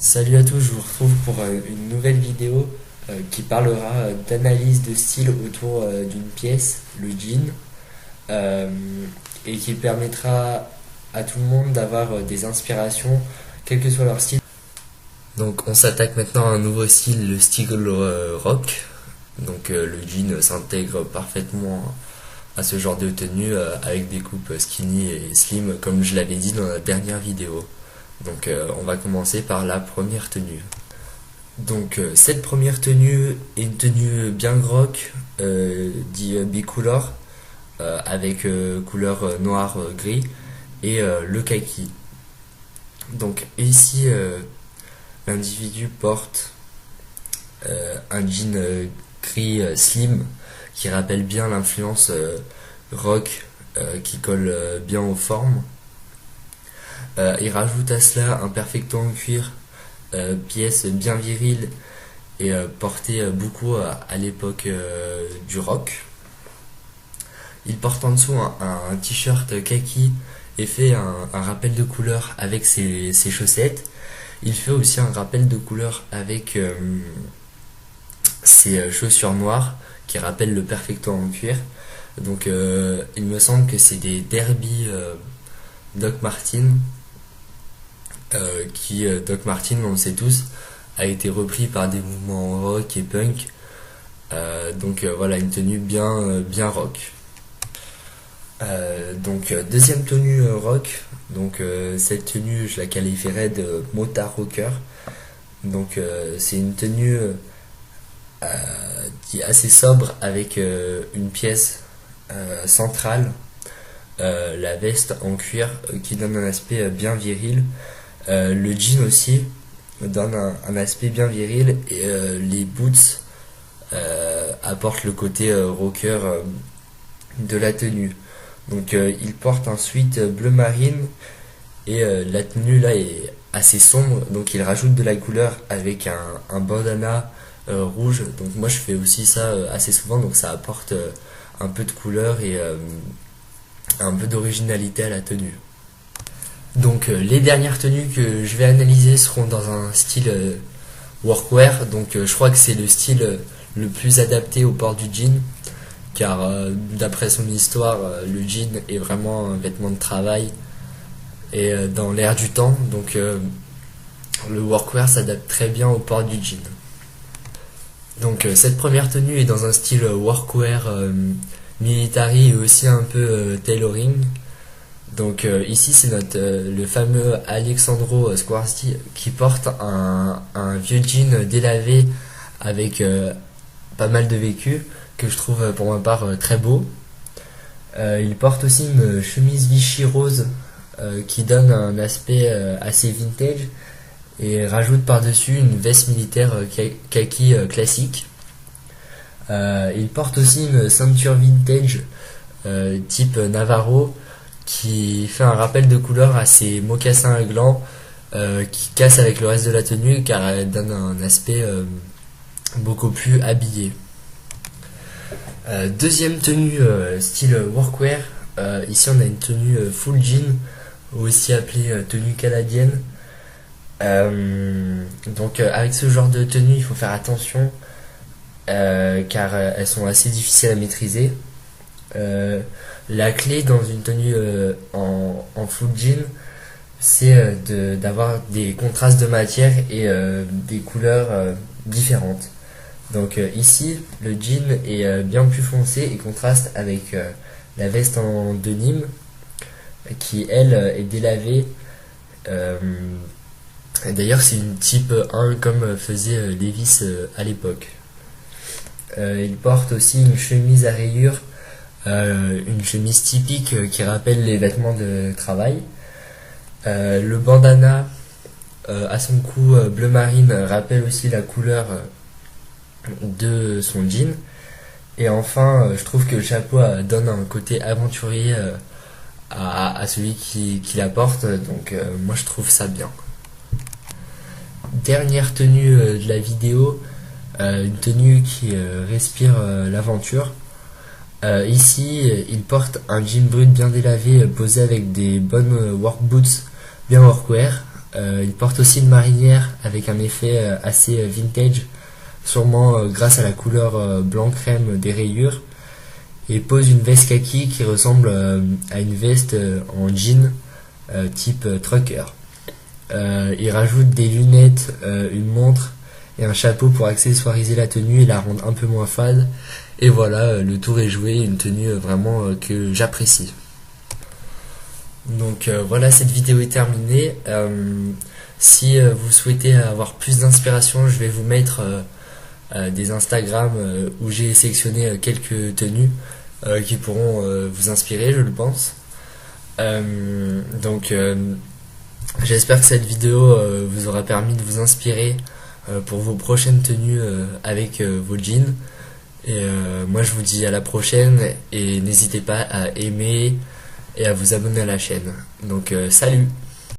Salut à tous, je vous retrouve pour une nouvelle vidéo qui parlera d'analyse de style autour d'une pièce, le jean, euh, et qui permettra à tout le monde d'avoir des inspirations, quel que soit leur style. Donc on s'attaque maintenant à un nouveau style, le style rock. Donc le jean s'intègre parfaitement à ce genre de tenue avec des coupes skinny et slim comme je l'avais dit dans la dernière vidéo. Donc on va commencer par la première tenue. Donc cette première tenue est une tenue bien rock, dit bicolore, avec couleur noir gris et le kaki. Donc ici l'individu porte un jean gris slim qui rappelle bien l'influence rock qui colle bien aux formes. Il rajoute à cela un perfecto en cuir, pièce bien virile et portée beaucoup à l'époque du rock. Il porte en dessous un t-shirt kaki et fait un rappel de couleur avec ses chaussettes. Il fait aussi un rappel de couleur avec ses chaussures noires qui rappellent le perfecto en cuir. Donc il me semble que c'est des Derby Doc Martin. Doc Martin, on le sait tous, a été repris par des mouvements rock et punk. Donc voilà, une tenue bien rock. Donc deuxième tenue rock. Donc cette tenue, je la qualifierais de motard rocker. Donc c'est une tenue qui est assez sobre avec une pièce centrale, la veste en cuir qui donne un aspect bien viril. Le jean aussi donne un aspect bien viril et les boots apportent le côté rocker de la tenue. Donc il porte un sweat bleu marine et la tenue là est assez sombre, donc il rajoute de la couleur avec un bandana rouge. Donc moi je fais aussi ça assez souvent, donc ça apporte un peu de couleur et un peu d'originalité à la tenue. Donc les dernières tenues que je vais analyser seront dans un style workwear. Donc je crois que c'est le style le plus adapté au port du jean, car d'après son histoire, le jean est vraiment un vêtement de travail et dans l'air du temps. Donc le workwear s'adapte très bien au port du jean. Donc cette première tenue est dans un style workwear military et aussi un peu tailoring. Donc ici c'est le fameux Alexandro Squarci qui porte un vieux jean délavé avec pas mal de vécu que je trouve pour ma part très beau. Il porte aussi une chemise Vichy rose qui donne un aspect assez vintage et rajoute par-dessus une veste militaire kaki classique. Il porte aussi une ceinture vintage type Navarro qui fait un rappel de couleur à ses mocassins à glands qui casse avec le reste de la tenue car elle donne un aspect beaucoup plus habillé. Deuxième tenue style workwear. Ici on a une tenue full jean, aussi appelée tenue canadienne. Donc avec ce genre de tenue il faut faire attention car elles sont assez difficiles à maîtriser. La clé dans une tenue en full jean, c'est d'avoir des contrastes de matière et des couleurs différentes. Donc ici, le jean est bien plus foncé et contraste avec la veste en denim qui, elle, est délavée. D'ailleurs, c'est une type 1 comme faisait Levi's à l'époque. Il porte aussi une chemise à rayures, une chemise typique qui rappelle les vêtements de travail. Le bandana à son cou bleu marine rappelle aussi la couleur de son jean. Et enfin, je trouve que le chapeau donne un côté aventurier à celui qui la porte. Donc moi je trouve ça bien. Dernière tenue de la vidéo, une tenue qui respire l'aventure. Ici, il porte un jean brut bien délavé posé avec des bonnes work boots bien workwear. Il porte aussi une marinière avec un effet assez vintage, sûrement grâce à la couleur blanc crème des rayures, et pose une veste kaki qui ressemble à une veste en jean type trucker. Il rajoute des lunettes, une montre et un chapeau pour accessoiriser la tenue et la rendre un peu moins fade. Et voilà, le tour est joué, une tenue vraiment que j'apprécie. Donc voilà, cette vidéo est terminée. Si vous souhaitez avoir plus d'inspiration, je vais vous mettre des Instagram où j'ai sélectionné quelques tenues qui pourront vous inspirer, je le pense. Donc j'espère que cette vidéo vous aura permis de vous inspirer pour vos prochaines tenues avec vos jeans. Et moi je vous dis à la prochaine et n'hésitez pas à aimer et à vous abonner à la chaîne. Donc salut!